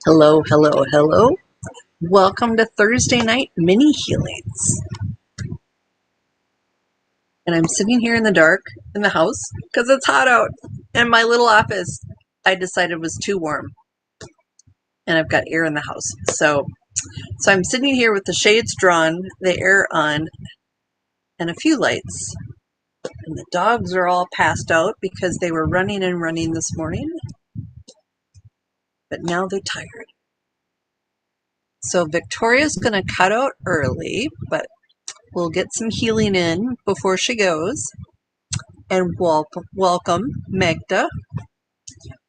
Hello, hello, hello. Welcome to Thursday night mini healings. And I'm sitting here in the dark in the house because it's hot out. And my little office I decided was too warm. And I've got air in the house. So I'm sitting here with the shades drawn, the air on, and a few lights. And the dogs are all passed out because they were running and running this morning. But now they're tired. So Victoria's going to cut out early, but we'll get some healing in before she goes. And welcome Magda.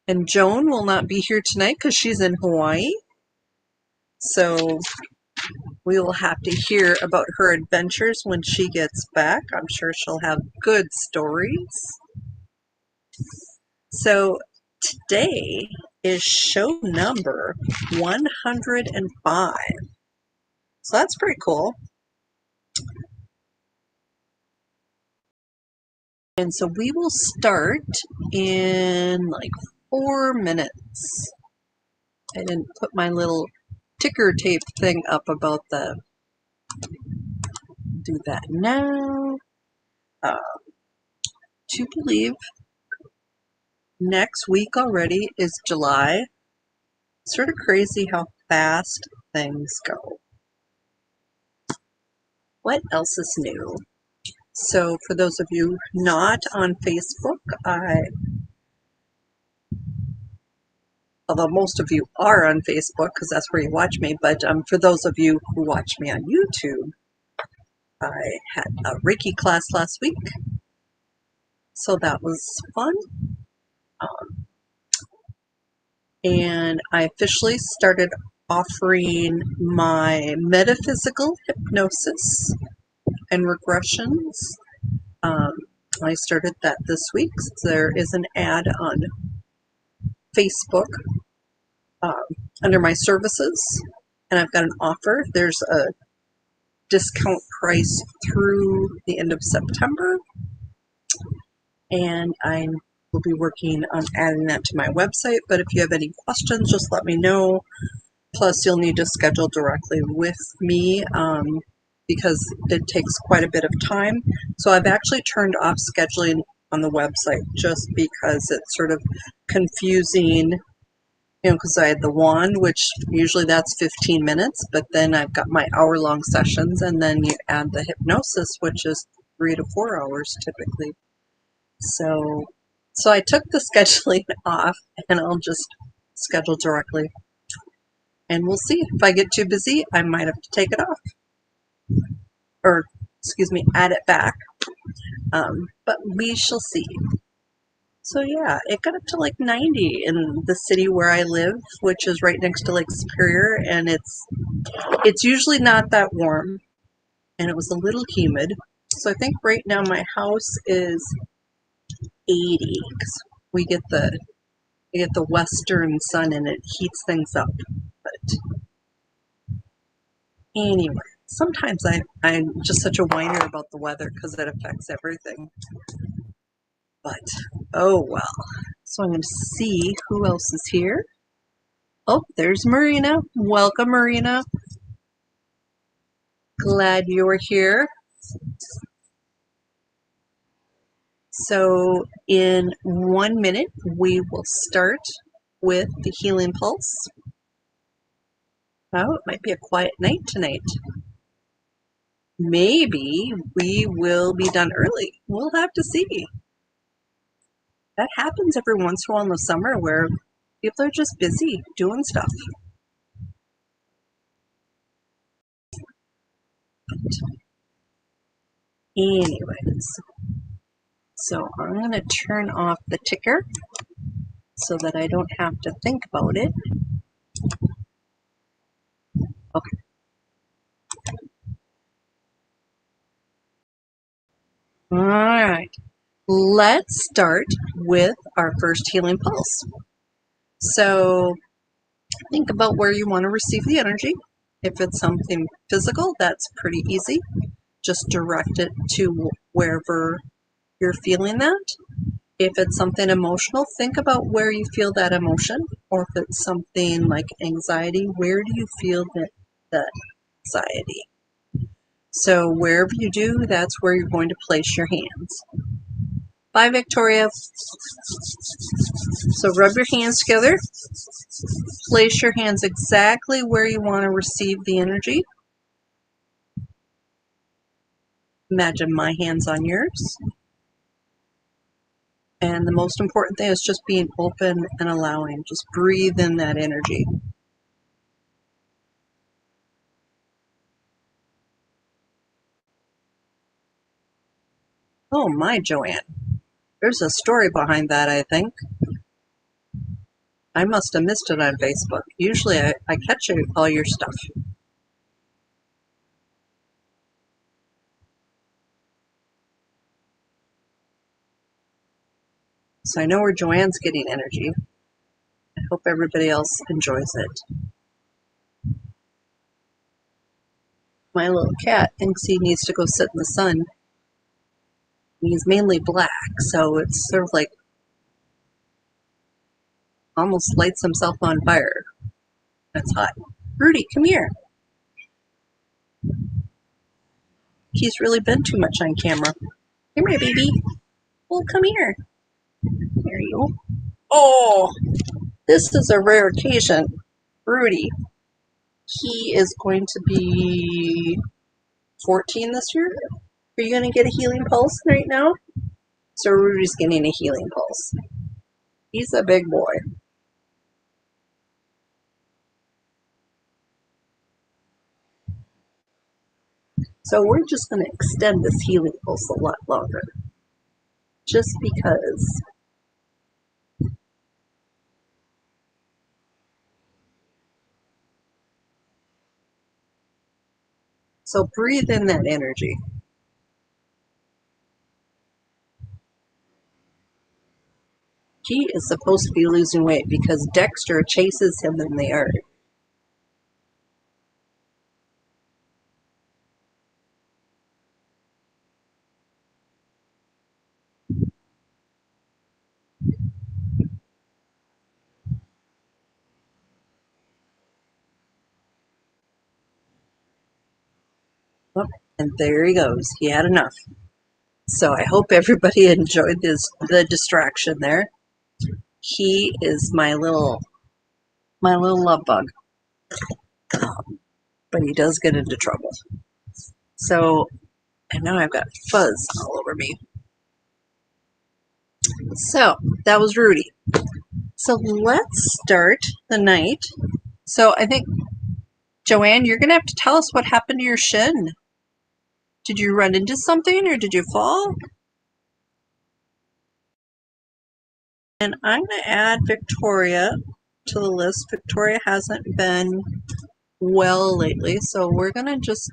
And Joan will not be here tonight because she's in Hawaii. So we will have to hear about her adventures when she gets back. I'm sure she'll have good stories. So today is show number 105. So that's pretty cool. And so we will start in like 4 minutes. I didn't put my little ticker tape thing up about the, do that now. To believe next week already is July. Sort of crazy how fast things go. What else is new? So for those of you not on Facebook, although most of you are on Facebook because that's where you watch me, but for those of you who watch me on YouTube, I had a Reiki class last week, so that was fun. And I officially started offering my metaphysical hypnosis and regressions. I started that this week. There is an ad on Facebook under my services, and I've got an offer. There's a discount price through the end of September, and I will be working on adding that to my website. But if you have any questions, just let me know. Plus, you'll need to schedule directly with me because it takes quite a bit of time. So I've actually turned off scheduling on the website just because it's sort of confusing, because I had the wand, which usually that's 15 minutes, but then I've got my hour-long sessions, and then you add the hypnosis, which is 3 to 4 hours typically. So I took the scheduling off, and I'll just schedule directly. And we'll see. If I get too busy, I might have to take it off. Or, excuse me, add it back. But we shall see. So yeah, it got up to like 90 in the city where I live, which is right next to Lake Superior, and it's usually not that warm, and it was a little humid. So I think right now my house is 80 because we get the western sun and it heats things up. But anyway, sometimes I'm just such a whiner about the weather because it affects everything. But oh well. So I'm going to see who else is here. Oh, there's Marina. Welcome, Marina. Glad you're here. So in 1 minute, we will start with the healing pulse. Oh, it might be a quiet night tonight. Maybe we will be done early. We'll have to see. That happens every once in a while in the summer where people are just busy doing stuff. Anyways, so I'm going to turn off the ticker so that I don't have to think about it. Okay. All right. Let's start with our first healing pulse. So think about where you want to receive the energy. If it's something physical, that's pretty easy. Just direct it to wherever you're feeling that. If it's something emotional, think about where you feel that emotion or if it's something like anxiety, where do you feel that anxiety? So wherever you do, that's where you're going to place your hands. Bye, Victoria. So rub your hands together. Place your hands exactly where you want to receive the energy. Imagine my hands on yours. And the most important thing is just being open and allowing. Just breathe in that energy. Oh my, Joanne. There's a story behind that, I think. I must have missed it on Facebook. Usually I catch all your stuff. So I know where Joanne's getting energy. I hope everybody else enjoys it. My little cat thinks he needs to go sit in the sun. He's mainly black, so it's sort of like almost lights himself on fire. That's hot. Rudy, come here. He's really been too much on camera. Come here, baby. Well, come here. There you go. Oh, this is a rare occasion. Rudy, he is going to be 14 this year. Are you going to get a healing pulse right now? So Rudy's getting a healing pulse. He's a big boy. So we're just going to extend this healing pulse a lot longer. Just because. So breathe in that energy. He is supposed to be losing weight because Dexter chases him in the yard. Oh, and there he goes. He had enough. So I hope everybody enjoyed the distraction there. He is my little love bug. But he does get into trouble. So, and now I've got fuzz all over me. So, that was Rudy. So let's start the night. So I think, Joanne, you're going to have to tell us what happened to your shin. Did you run into something or did you fall? And I'm going to add Victoria to the list. Victoria hasn't been well lately, so we're going to just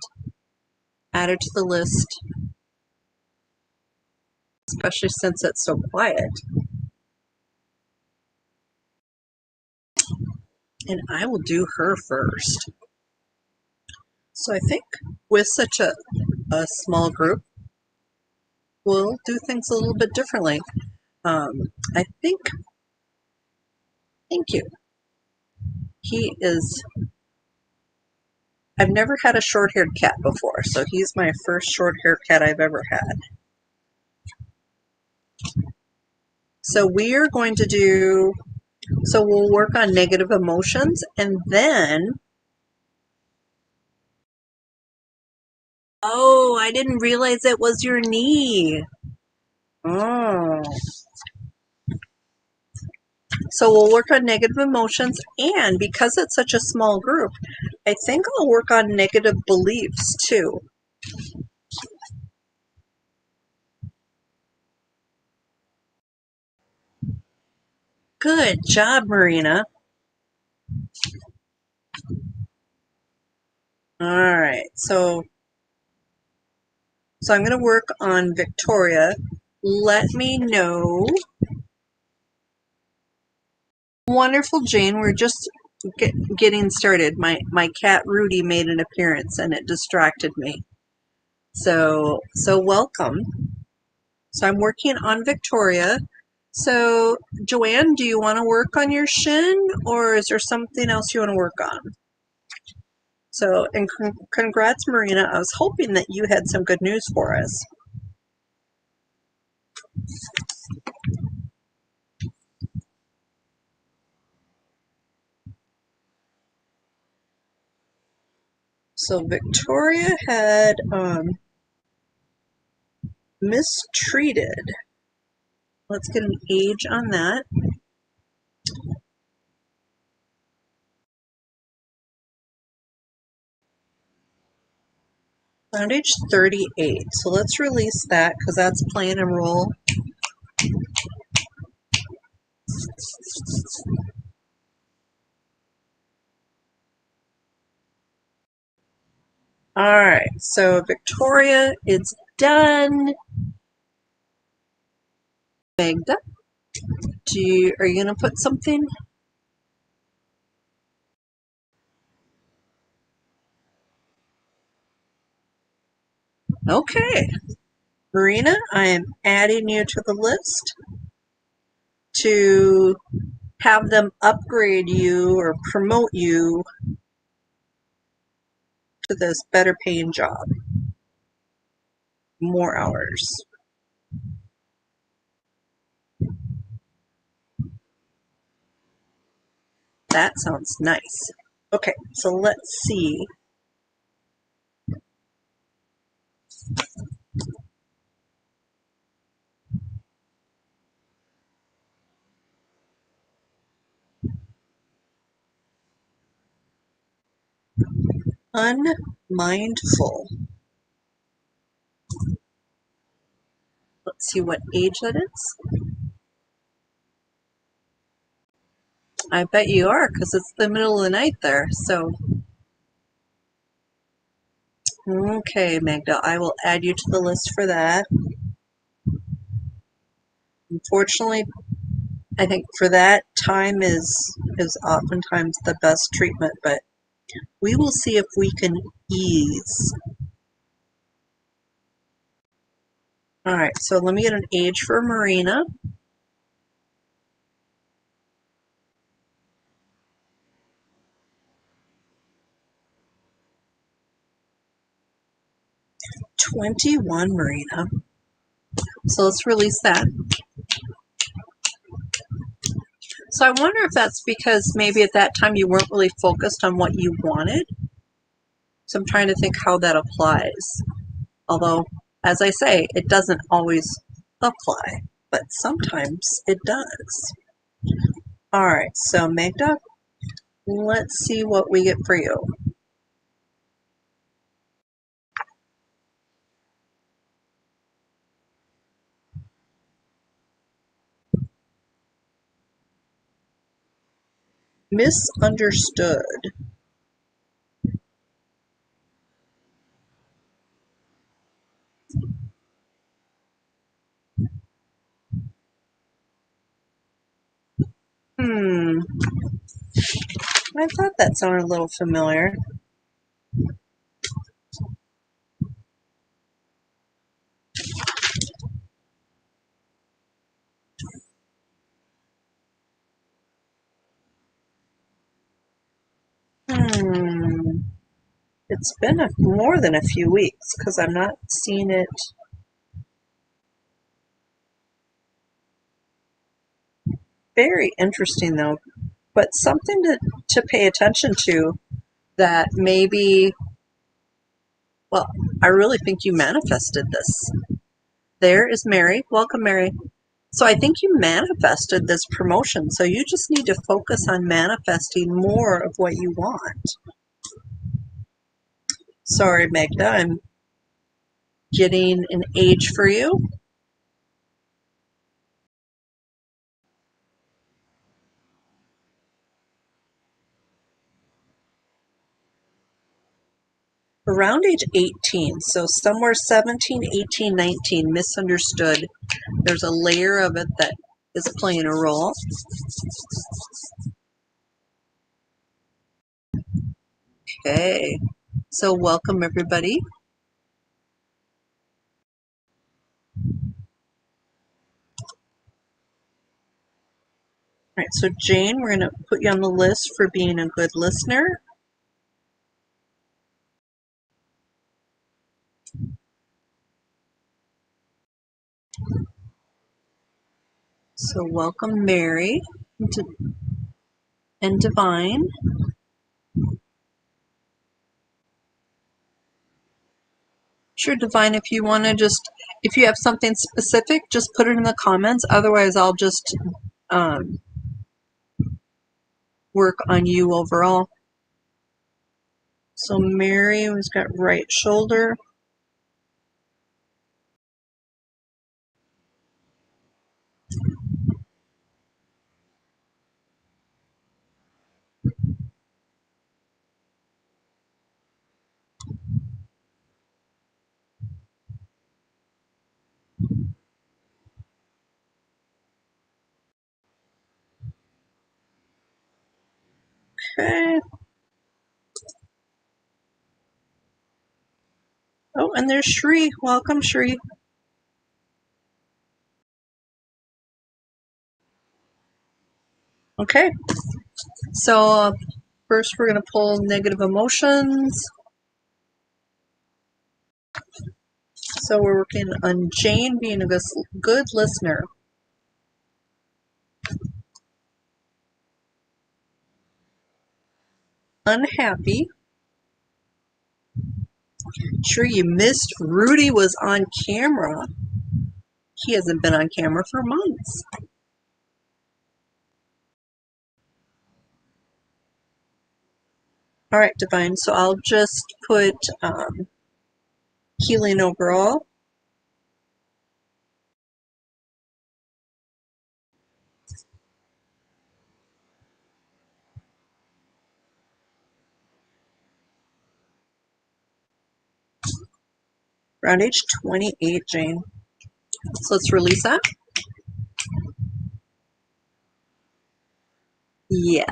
add her to the list, especially since it's so quiet. And I will do her first. So I think with such a small group, we'll do things a little bit differently. I think, thank you. I've never had a short-haired cat before, so he's my first short-haired cat I've ever had. So we are going to do, so we'll work on negative emotions, and then, oh, I didn't realize it was your knee. Oh. So we'll work on negative emotions, and because it's such a small group, I think I'll work on negative beliefs too. Good job, Marina. All right, so I'm going to work on Victoria. Let me know. Wonderful, Jane. We're just getting started. My cat Rudy made an appearance and it distracted me. So welcome. So I'm working on Victoria. So, Joanne, do you want to work on your shin, or is there something else you want to work on? So, and congrats, Marina. I was hoping that you had some good news for us. So, Victoria had mistreated. Let's get an age on that. Around age 38. So let's release that because that's playing a role. All right, so Victoria, it's done. Magda, are you going to put something? Okay. Marina, I am adding you to the list to have them upgrade you or promote you to this better paying job. More hours. That sounds nice. Okay, so let's see. Unmindful. Let's see what age that is. I bet you are, because it's the middle of the night there. So, okay, Magda, I will add you to the list for that. Unfortunately, I think for that, time is oftentimes the best treatment, but we will see if we can ease. All right, so let me get an age for Marina. "21, Marina. So let's release that. So I wonder if that's because maybe at that time you weren't really focused on what you wanted. So I'm trying to think how that applies. Although, as I say, it doesn't always apply, but sometimes it does. All right, so Magda, let's see what we get for you. Misunderstood. I thought that sounded a little familiar. It's been more than a few weeks because I'm not seeing it. Very interesting though, but something to pay attention to that maybe, well, I really think you manifested this. There is Mary. Welcome, Mary. So I think you manifested this promotion. So you just need to focus on manifesting more of what you want. Sorry, Magda, I'm getting an age for you. Around age 18, so somewhere 17, 18, 19, misunderstood. There's a layer of it that is playing a role. Okay, so welcome everybody. right, so Jane, we're going to put you on the list for being a good listener. So welcome Mary and Divine. Sure, Divine, if you want to if you have something specific, just put it in the comments. Otherwise, I'll just work on you overall. So Mary has got right shoulder. Okay. Oh, and there's Shri. Welcome, Shri. Okay. So first we're going to pull negative emotions. So we're working on Jane being a good listener. Unhappy. Sure, you missed Rudy was on camera. He hasn't been on camera for months. All right, Divine. So I'll just put healing overall. Around age 28, Jane. So let's release that. Yes.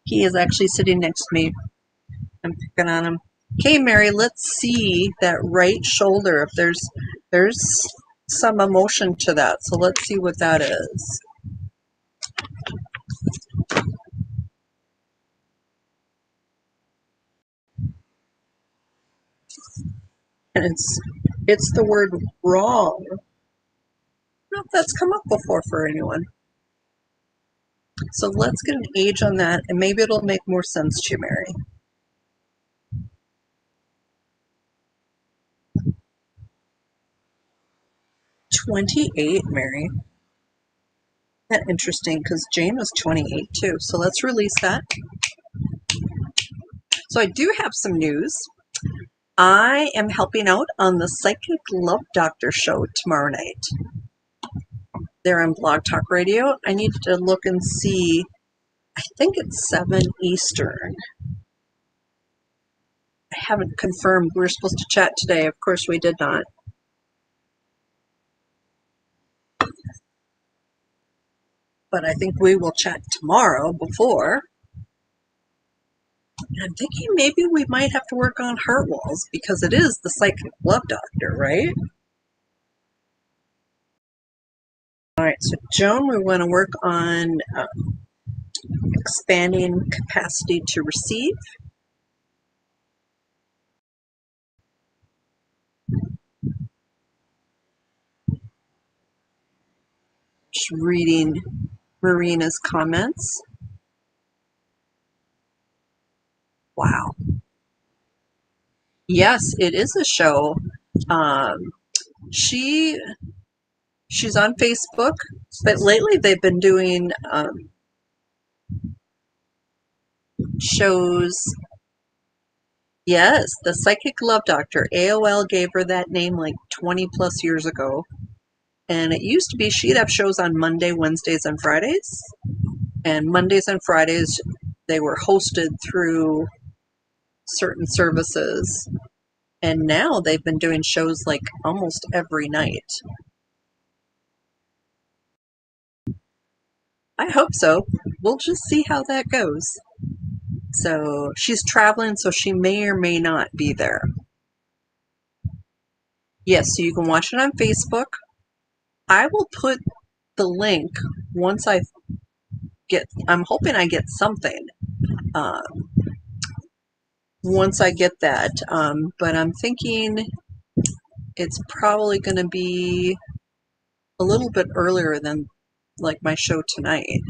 He is actually sitting next to me. I'm picking on him. Okay, Mary, let's see that right shoulder. If there's some emotion to that. So let's see what that is. And it's the word wrong. I don't know if that's come up before for anyone. So let's get an age on that, and maybe it'll make more sense to you, Mary. 28, Mary. That's interesting because Jane was 28 too. So let's release that. So I do have some news. I am helping out on the Psychic Love Doctor show tomorrow night. They're on Blog Talk Radio. I need to look and see. I think it's 7 Eastern. I haven't confirmed. We were supposed to chat today. Of course, we did not. But I think we will chat tomorrow before. And I'm thinking maybe we might have to work on heart walls because it is the Psychic Love Doctor, right? All right, so Joan, we want to work on expanding capacity to receive. Just reading Marina's comments. Wow. Yes, it is a show. She's on Facebook, but lately they've been doing shows. Yes, the Psychic Love Doctor. AOL gave her that name like 20 plus years ago. And it used to be she'd have shows on Monday, Wednesdays, and Fridays. And Mondays and Fridays, they were hosted through certain services. And now they've been doing shows like almost every night. I hope so. We'll just see how that goes. So she's traveling, so she may or may not be there. Yes, so you can watch it on Facebook. I will put the link once I'm hoping I get something once I get that, but I'm thinking it's probably going to be a little bit earlier than like my show tonight.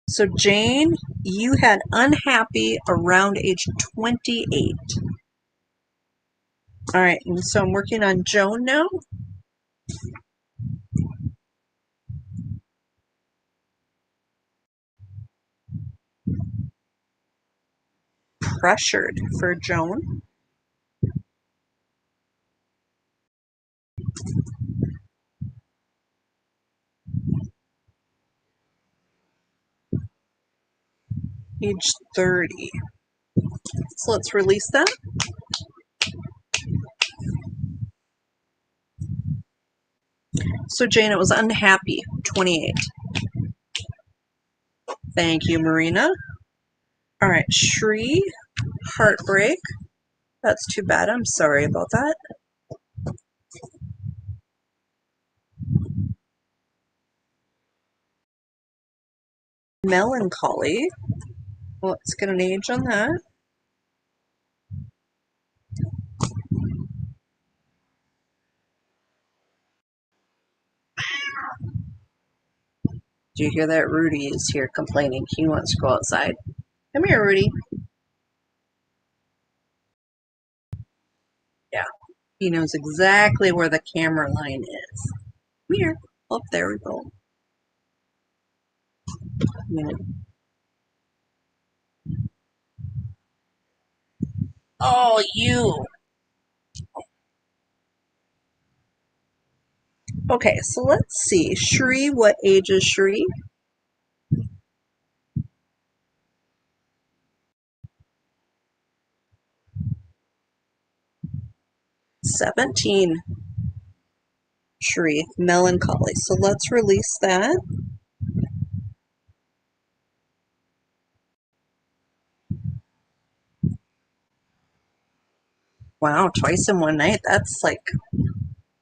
So Jane, you had unhappy around age 28. All right, and so I'm working on Joan now. Pressured for Joan. Age 30. So let's release that. So Jane, it was unhappy, 28. Thank you, Marina. All right, Shri, heartbreak. That's too bad. I'm sorry about that. Melancholy. Let's get an age on that. Do you hear that? Rudy is here complaining. He wants to go outside. Come here, Rudy. Yeah, he knows exactly where the camera line is. Come here. Oh, there we go. Oh, you. Okay, so let's see. Shri, what age is Shri? "17." Shri, melancholy. So let's release that. Wow, twice in one night. That's like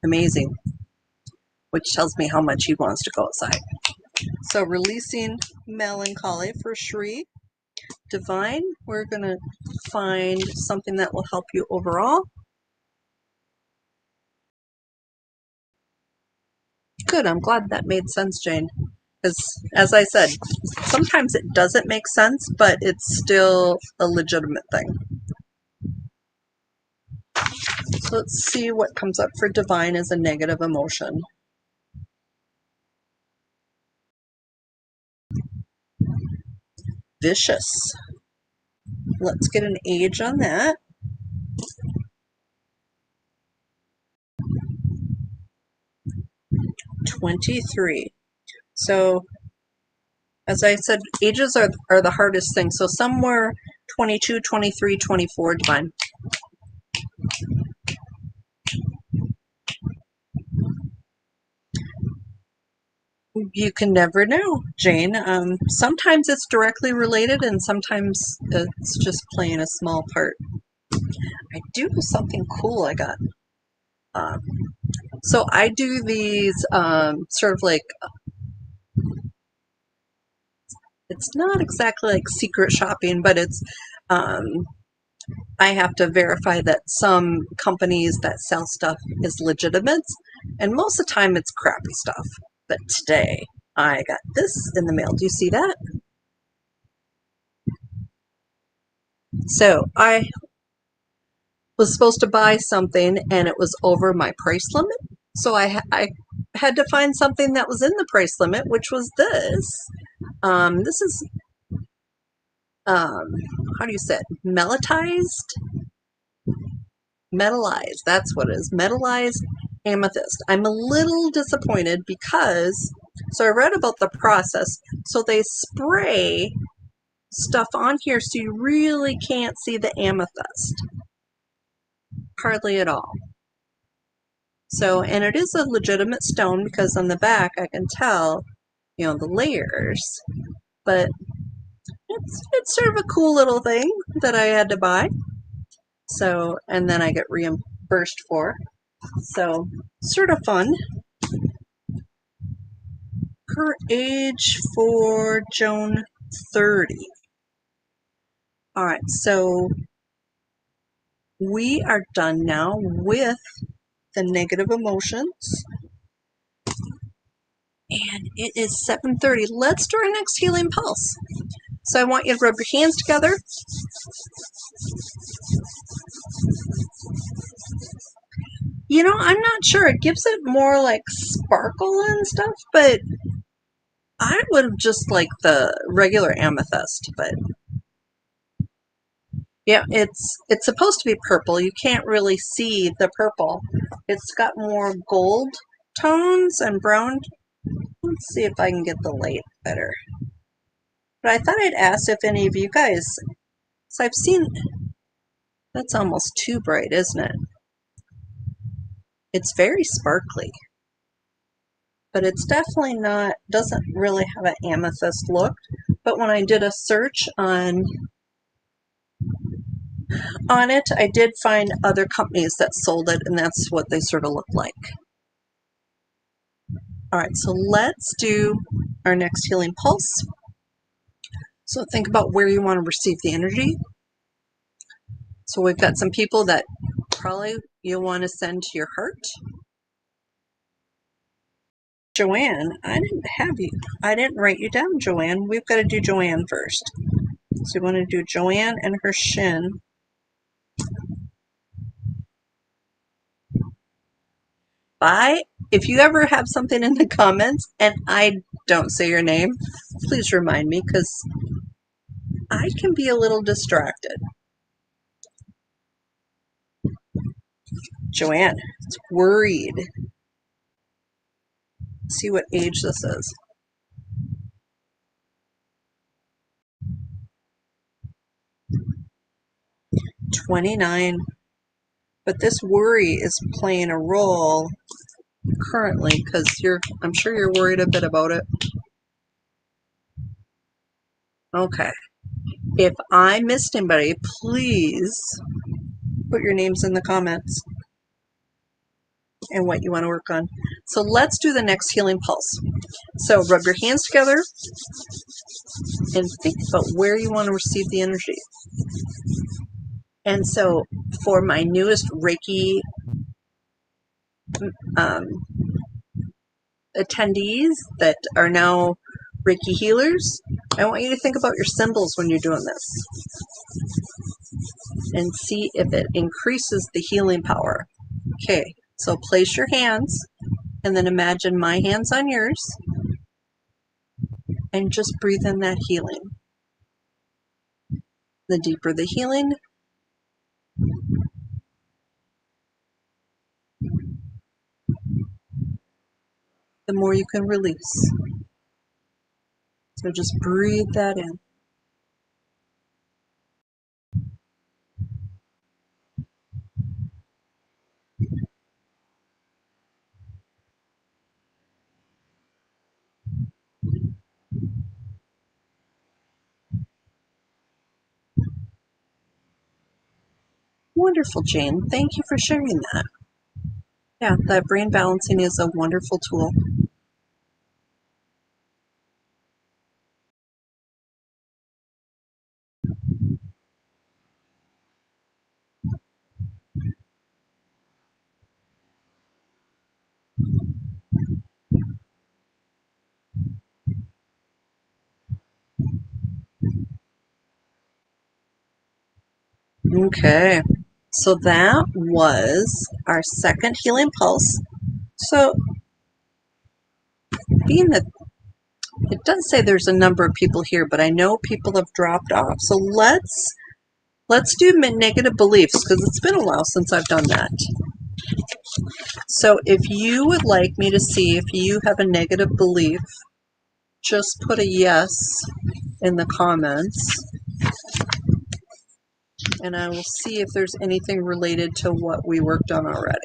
amazing, which tells me how much he wants to go outside. So releasing melancholy for Shri. Divine, we're going to find something that will help you overall. Good, I'm glad that made sense, Jane. Because, as I said, sometimes it doesn't make sense, but it's still a legitimate thing. So let's see what comes up for Divine as a negative emotion. Vicious. Let's get an age on that. 23. So, as I said, ages are the hardest thing. So somewhere 22, 23, 24, Divine. You can never know, Jane. Sometimes it's directly related and sometimes it's just playing a small part. I do something cool I got. So I do these sort of like, it's not exactly like secret shopping, but it's, I have to verify that some companies that sell stuff is legitimate, and most of the time it's crappy stuff. But today I got this in the mail. Do you see that? So I was supposed to buy something and it was over my price limit. So I had to find something that was in the price limit, which was this. This is, how do you say it? Metallized, that's what it is. Metallized amethyst. I'm a little disappointed because, so I read about the process. So they spray stuff on here so you really can't see the amethyst. Hardly at all. So, and it is a legitimate stone because on the back I can tell, you know, the layers, but it's sort of a cool little thing that I had to buy. So, and then I get reimbursed for. So, sort of fun. her age for Joan, 30. All right, so we are done now with the negative emotions. And it is 7:30. Let's do our next healing pulse. So I want you to rub your hands together. You know, I'm not sure. It gives it more like sparkle and stuff, but I would have just like the regular amethyst, but yeah, it's supposed to be purple. You can't really see the purple. It's got more gold tones and brown. Let's see if I can get the light better. But I thought I'd ask if any of you guys, so I've seen, that's almost too bright, isn't it? It's very sparkly, but it's definitely not, doesn't really have an amethyst look. But when I did a search on it, I did find other companies that sold it, and that's what they sort of look like. All right, so let's do our next healing pulse. So think about where you want to receive the energy. So we've got some people that probably you'll want to send to your heart. Joanne, I didn't write you down, Joanne. We've got to do Joanne first. So we want to do Joanne and her shin. If you ever have something in the comments and I don't say your name, please remind me because I can be a little distracted. Joanne, it's worried. Let's see what age this is. 29. But this worry is playing a role currently because I'm sure you're worried a bit about it. Okay. If I missed anybody, please put your names in the comments and what you want to work on. So let's do the next healing pulse. So rub your hands together and think about where you want to receive the energy. And so for my newest Reiki attendees that are now Reiki healers, I want you to think about your symbols when you're doing this and see if it increases the healing power. Okay, so place your hands and then imagine my hands on yours and just breathe in that healing. The deeper the healing, the more you can release. So just breathe that in. Wonderful, Jane. Thank you for sharing that. Yeah, that brain balancing is a wonderful tool. Okay, so that was our second healing pulse. So, being that it does say there's a number of people here, but I know people have dropped off. So let's do negative beliefs because it's been a while since I've done that. So if you would like me to see if you have a negative belief, just put a yes in the comments and I will see if there's anything related to what we worked on already.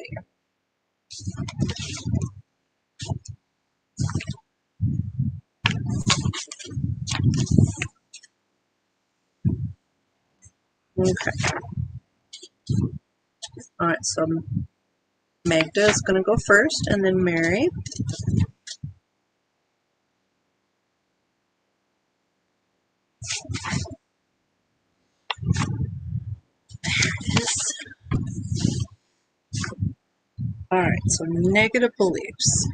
Okay. All right, so Magda is going to go first and then Mary. All right, so negative beliefs.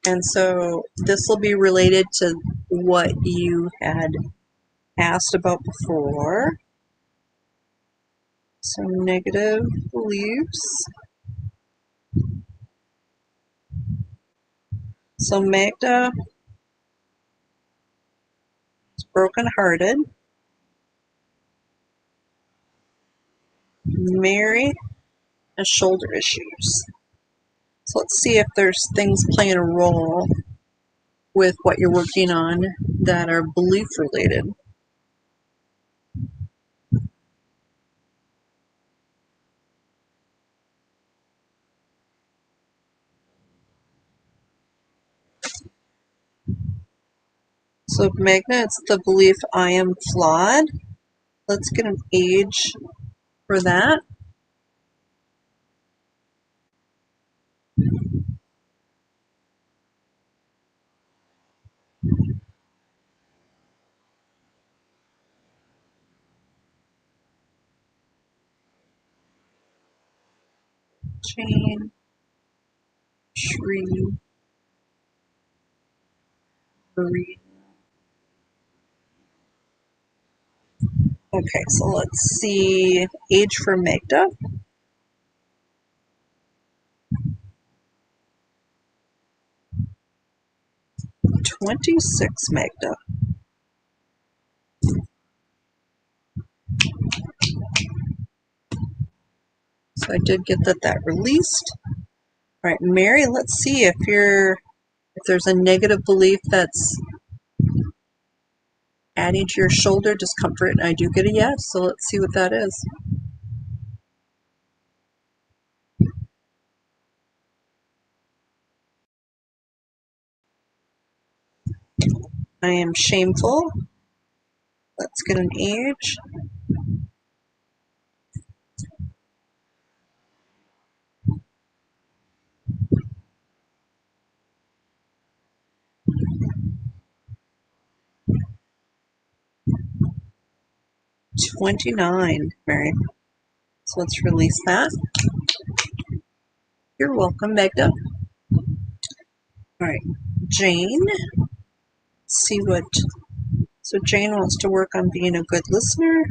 And so this will be related to what you had asked about before. So negative beliefs. So Magda is brokenhearted. Mary has shoulder issues. So let's see if there's things playing a role with what you're working on that are belief related. So Magna, it's the belief I am flawed. Let's get an age for that. Jane, Shri, Marie. Okay, so let's see age for Magda. 26 Magda. So I did get that released. All right, Mary, let's see if there's a negative belief that's adding to your shoulder discomfort. And I do get a yes, so let's see what that is. I am shameful. Let's get an age. $29, Mary. So let's release that. You're welcome, Magda. All right, Jane. Let's see what. So Jane wants to work on being a good listener.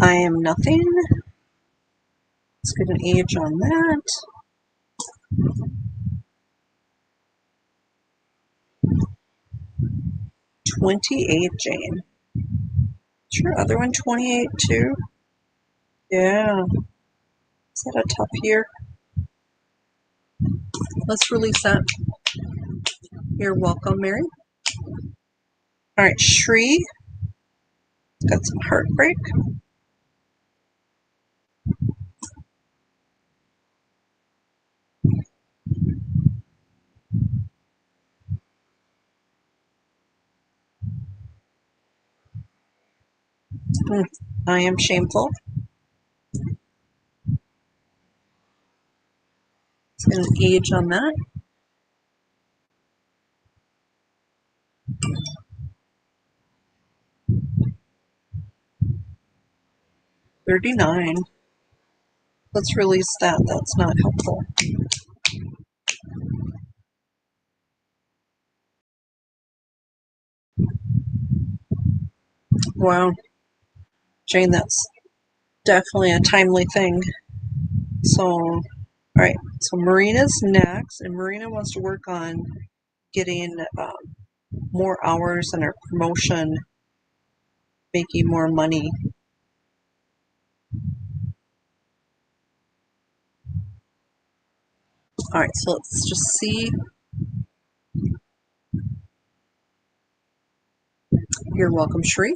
I am nothing. Let's get an age on that. 28, Jane. Is your other one 28 too? Yeah. Is that a tough year? Let's release that. You're welcome, Mary. All right, Shri. Got some heartbreak. I am shameful. Let's get an age on that. 39. Let's release that. That's not helpful. Wow. Jane, that's definitely a timely thing. So, all right. So Marina's next, and Marina wants to work on getting more hours in her promotion, making more money. All right. So let's just see. You're welcome, Shri.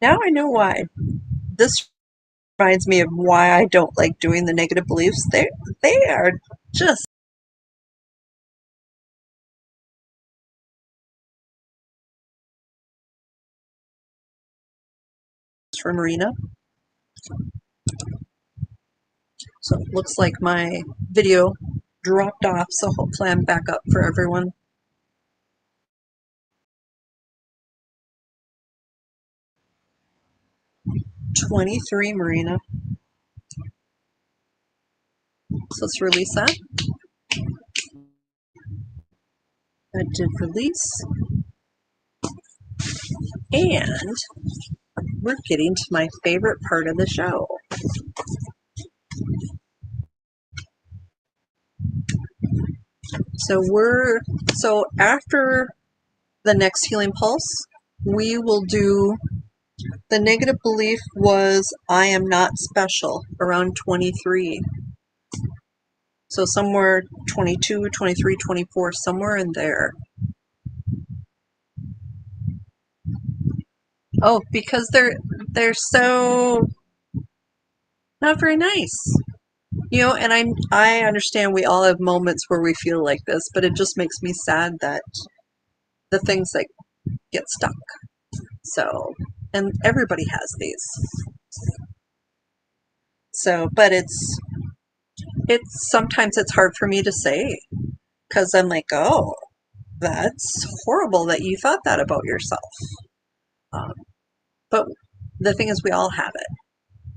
Now I know why. This reminds me of why I don't like doing the negative beliefs. They are just for Marina. So it looks like my video dropped off, so hopefully I'm back up for everyone. "23, Marina." So let's release that. I did release. And we're getting to my favorite part of the show. So after the next healing pulse, we will do the negative belief was I am not special around 23. So somewhere 22, 23, 24, somewhere in there. Oh, because they're so not very nice. You know, and I understand we all have moments where we feel like this, but it just makes me sad that the things that get stuck. So, and everybody has these. So, but it's sometimes it's hard for me to say because I'm like, oh, that's horrible that you thought that about yourself. Um, but the thing is, we all have it.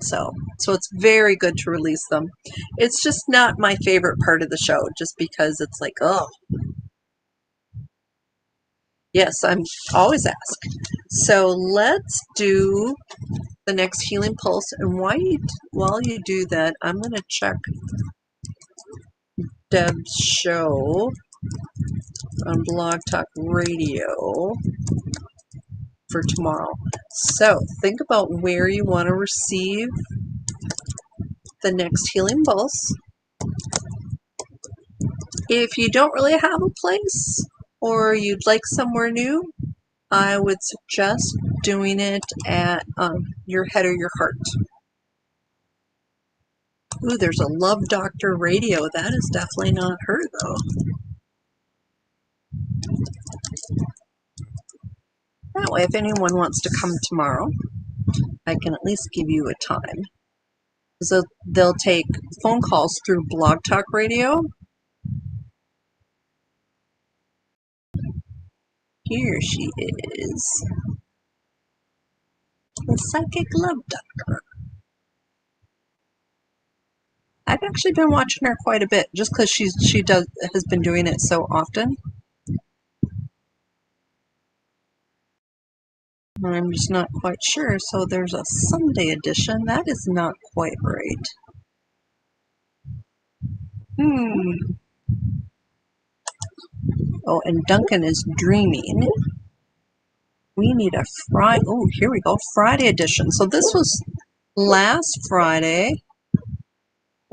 So it's very good to release them. It's just not my favorite part of the show, just because it's like, oh, yes, I'm always asked. So let's do the next healing pulse, and while you do that, I'm going to check Deb's show on Blog Talk Radio for tomorrow. So think about where you want to receive the next healing pulse. If you don't really have a place or you'd like somewhere new, I would suggest doing it at your head or your heart. Ooh, there's a Love Doctor Radio. That is definitely not her, though. That way, if anyone wants to come tomorrow, I can at least give you a time. So they'll take phone calls through Blog Talk Radio. Here she is. The Psychic Love Doctor. I've actually been watching her quite a bit, just because she has been doing it so often. I'm just not quite sure. So there's a Sunday edition. That is not quite right. Oh, and Duncan is dreaming. We need a Friday. Oh, here we go. Friday edition. So this was last Friday.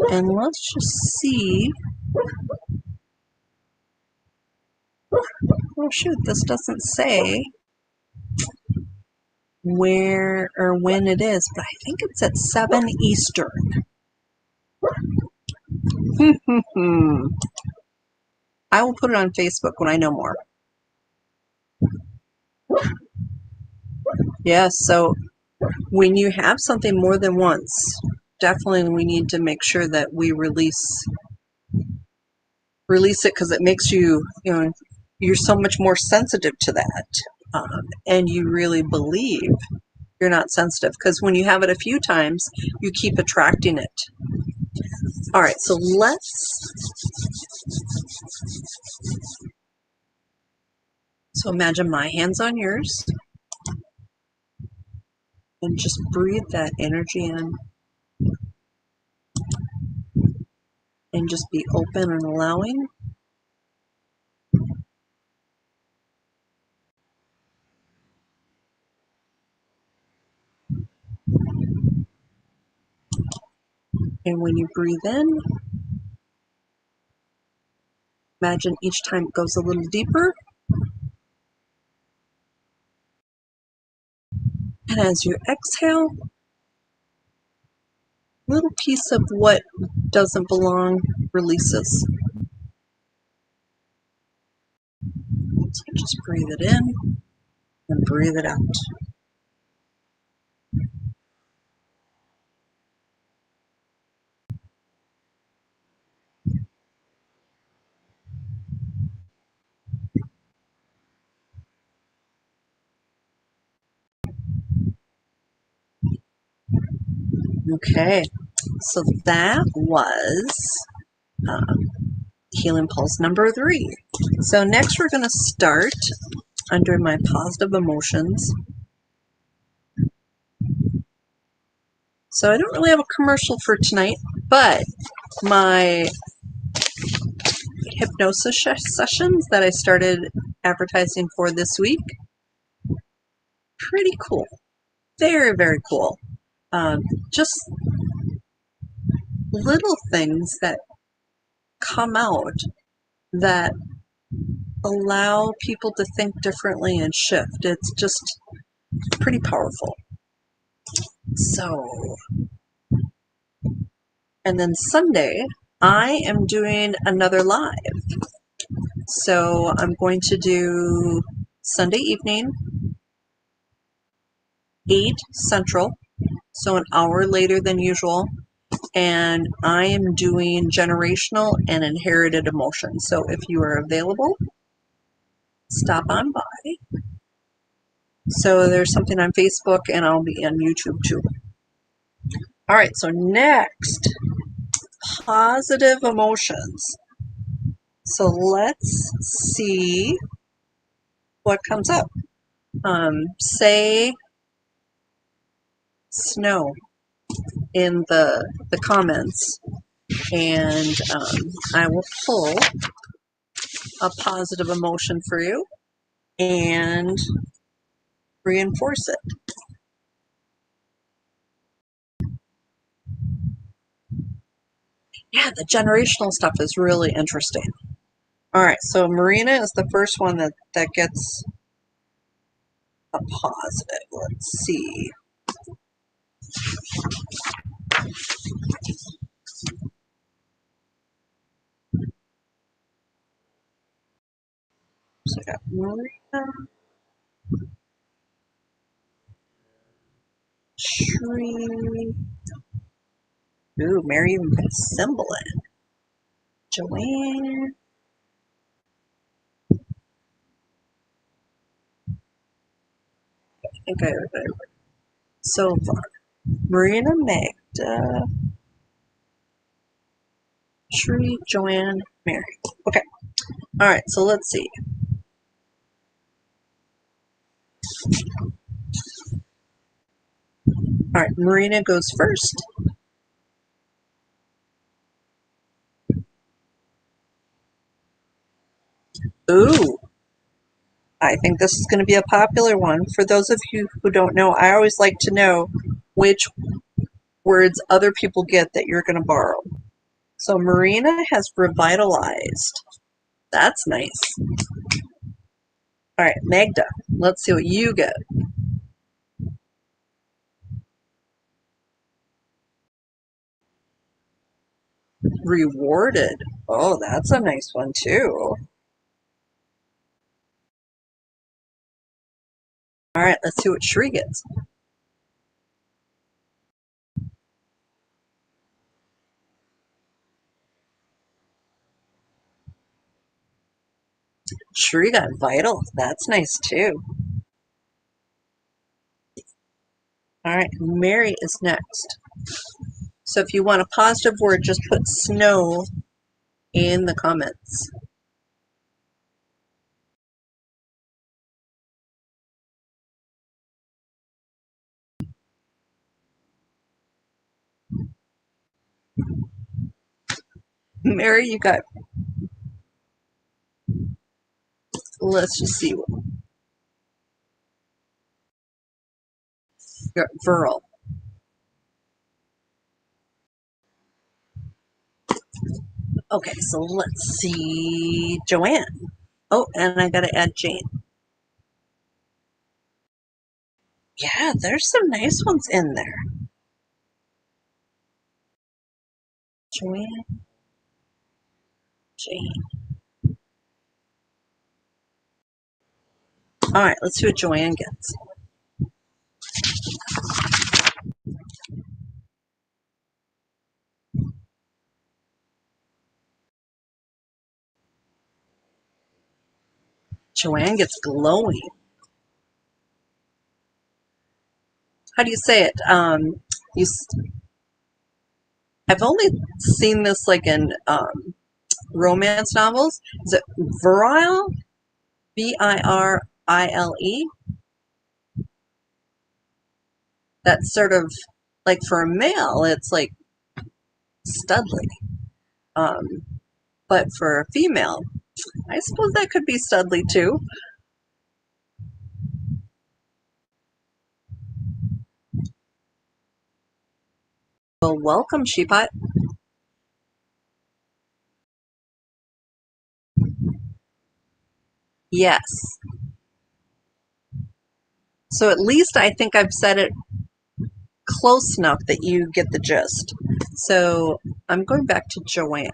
And let's just see. Oh, shoot. This doesn't say where or when it is, but I think it's at 7 Eastern. I will put it on Facebook when I know more. Yes, so when you have something more than once, definitely we need to make sure that we release it, because it makes you, you're so much more sensitive to that. And you really believe you're not sensitive, because when you have it a few times, you keep attracting it. All right, so imagine my hands on yours, and just breathe that energy in, and just be open and allowing. And when you breathe in, imagine each time it goes a little deeper. And as you exhale, little piece of what doesn't belong releases. So just breathe it in and breathe it out. Okay, so that was Healing Pulse number 3. So next we're going to start under my positive emotions. So I don't really have a commercial for tonight, but my hypnosis sessions that I started advertising for this week, pretty cool. Very, very cool. Just little things that come out that allow people to think differently and shift. It's just pretty powerful. So, and then Sunday, I am doing another live. So I'm going to do Sunday evening, 8 Central, so an hour later than usual. And I am doing generational and inherited emotions. So if you are available, stop on by. So there's something on Facebook and I'll be on YouTube too. All right, so next, positive emotions. So let's see what comes up. Say snow in the comments, and I will pull a positive emotion for you and reinforce it. Yeah, the generational stuff is really interesting. All right, so Marina is the first one that gets a positive. Let's see. So I got Marina, Tree. Ooh, Mary even put a symbol in. Joanne. I think I have it so far. Marina, Magda, Tree, Joanne, Mary. Okay. All right, so let's see. All right, Marina goes first. Ooh, I think this is going to be a popular one. For those of you who don't know, I always like to know which words other people get that you're going to borrow. So Marina has revitalized. That's nice. All right, Magda, let's see what you get. Rewarded. Oh, that's a nice one too. All right, let's see what Shri gets. Shri got vital. That's nice too. All right, Mary is next. So if you want a positive word, just put snow in the comments. Mary, you got, let's just see. You got Viral. Okay, so let's see. Joanne. Oh, and I got to add Jane. Yeah, there's some nice ones in there. Joanne, Jane. All right, let's see what Joanne gets. Joanne gets glowing. How do you say it? You. I've only seen this like in romance novels. Is it virile? Virile? That's sort of like for a male, it's like studly. But for a female, I suppose that could be studly too. Well, welcome, Sheepot. Yes. So at least I think I've said it close enough that you get the gist. So I'm going back to Joanne.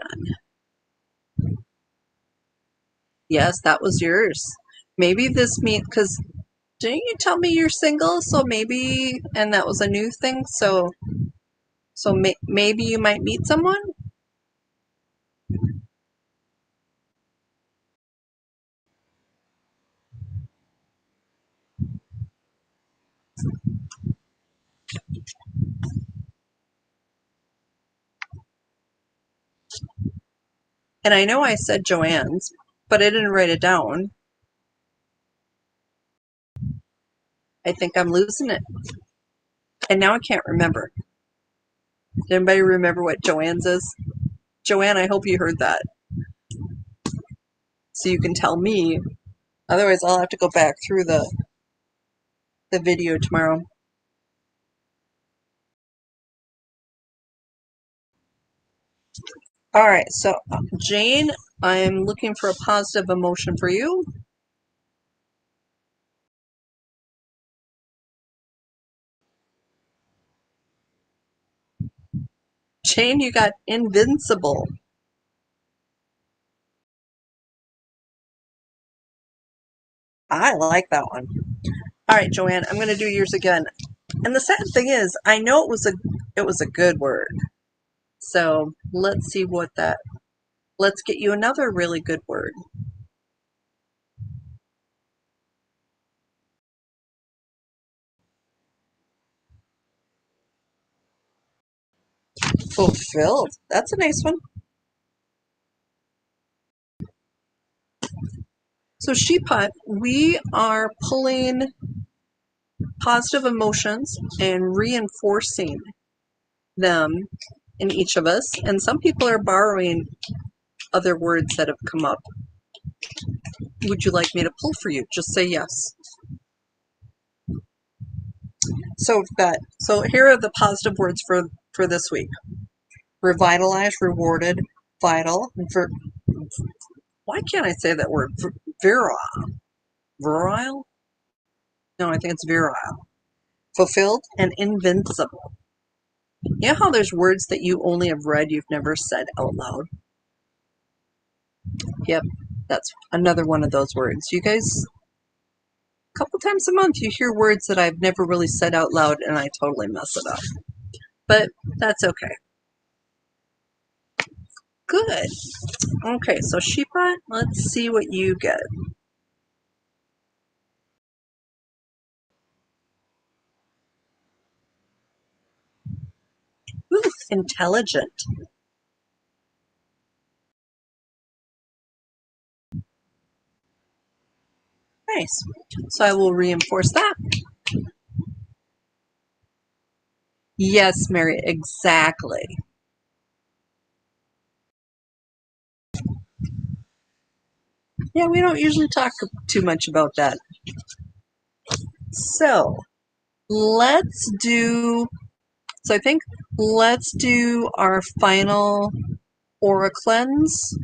Yes, that was yours. Maybe this means, because didn't you tell me you're single? So maybe, and that was a new thing. So maybe you might meet someone. And I know I said Joanne's, but I didn't write it down. I think I'm losing it. And now I can't remember. Did anybody remember what Joanne's is? Joanne, I hope you heard that. So you can tell me. Otherwise, I'll have to go back through the video tomorrow. All right, so Jane, I'm looking for a positive emotion for you. Jane, you got invincible. I like that one. All right, Joanne, I'm going to do yours again. And the sad thing is, I know it was a good word. So let's see what that. Let's get you another really good word. Fulfilled. That's a nice one. So Sheepot, we are pulling positive emotions and reinforcing them in each of us. And some people are borrowing other words that have come up. Would you like me to pull for you? Just say yes. So here are the positive words for this week. Revitalized, rewarded, vital, why can't I say that word? Virile. Virile? No, I think it's virile. Fulfilled and invincible. You know how there's words that you only have read, you've never said out loud? Yep, that's another one of those words. You guys, a couple times a month, you hear words that I've never really said out loud, and I totally mess it up. But that's okay. Good. Okay, so Sheepot, let's see what you get. Ooh, intelligent. Nice. So I will reinforce that. Yes, Mary, exactly. Yeah, we don't usually talk too much about that. So let's do, so I think let's do our final aura cleanse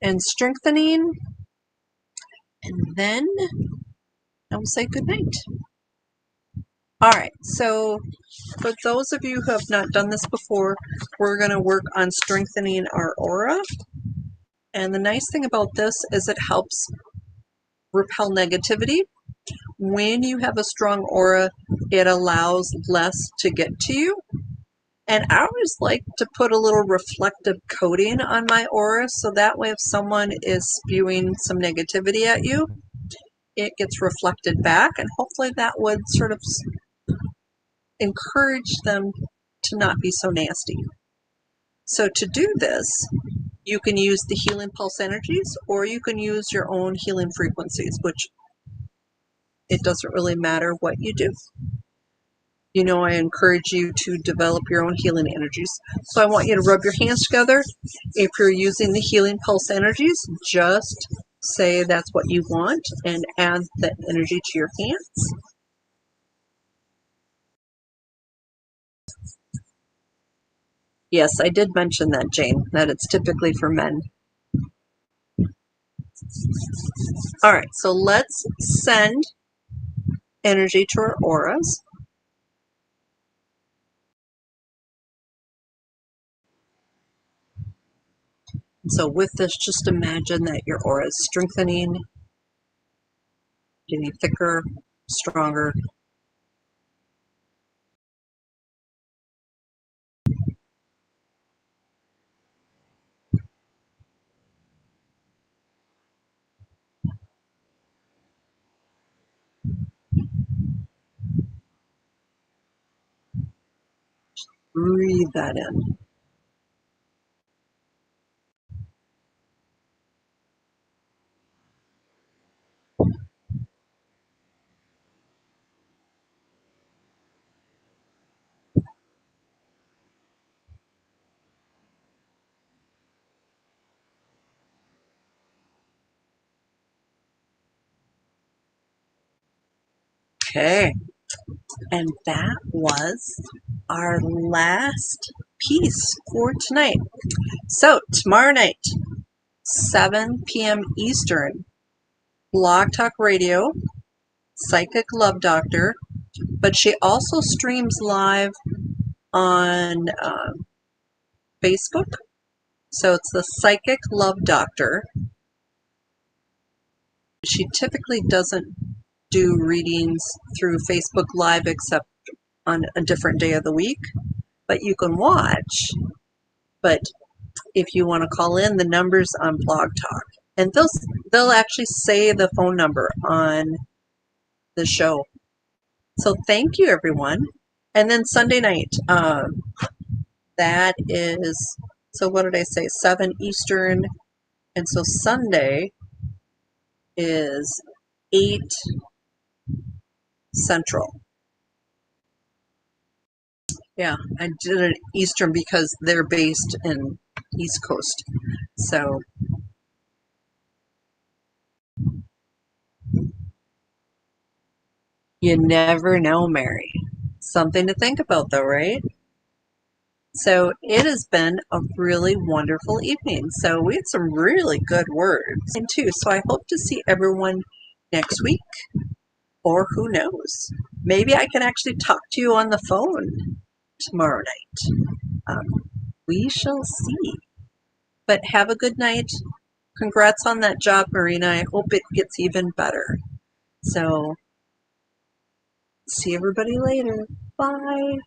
and strengthening, and then I will say good night. All right, so for those of you who have not done this before, we're going to work on strengthening our aura. And the nice thing about this is it helps repel negativity. When you have a strong aura, it allows less to get to you. And I always like to put a little reflective coating on my aura, so that way if someone is spewing some negativity at you, it gets reflected back, and hopefully that would sort of encourage them to not be so nasty. So to do this, you can use the healing pulse energies, or you can use your own healing frequencies, which it doesn't really matter what you do. You know, I encourage you to develop your own healing energies. So I want you to rub your hands together. If you're using the healing pulse energies, just say that's what you want and add the energy to your hands. Yes, I did mention that, Jane, that it's typically for men. All right, so let's send energy to our auras. So with this, just imagine that your aura is strengthening, getting thicker, stronger. Breathe that in. Okay, and that was our last piece for tonight. So tomorrow night, 7 p.m. Eastern, Blog Talk Radio, Psychic Love Doctor, but she also streams live on Facebook. So it's the Psychic Love Doctor. She typically doesn't do readings through Facebook Live except on a different day of the week, but you can watch. But if you want to call in, the number's on Blog Talk, and they'll actually say the phone number on the show. So thank you, everyone. And then Sunday night, that is, so what did I say? 7 Eastern, and so Sunday is 8 Central. Yeah, I did it Eastern because they're based in East Coast. So you never know, Mary. Something to think about though, right? So it has been a really wonderful evening. So we had some really good words and too. So I hope to see everyone next week, or who knows, maybe I can actually talk to you on the phone tomorrow night. We shall see. But have a good night. Congrats on that job, Marina. I hope it gets even better. So see everybody later. Bye.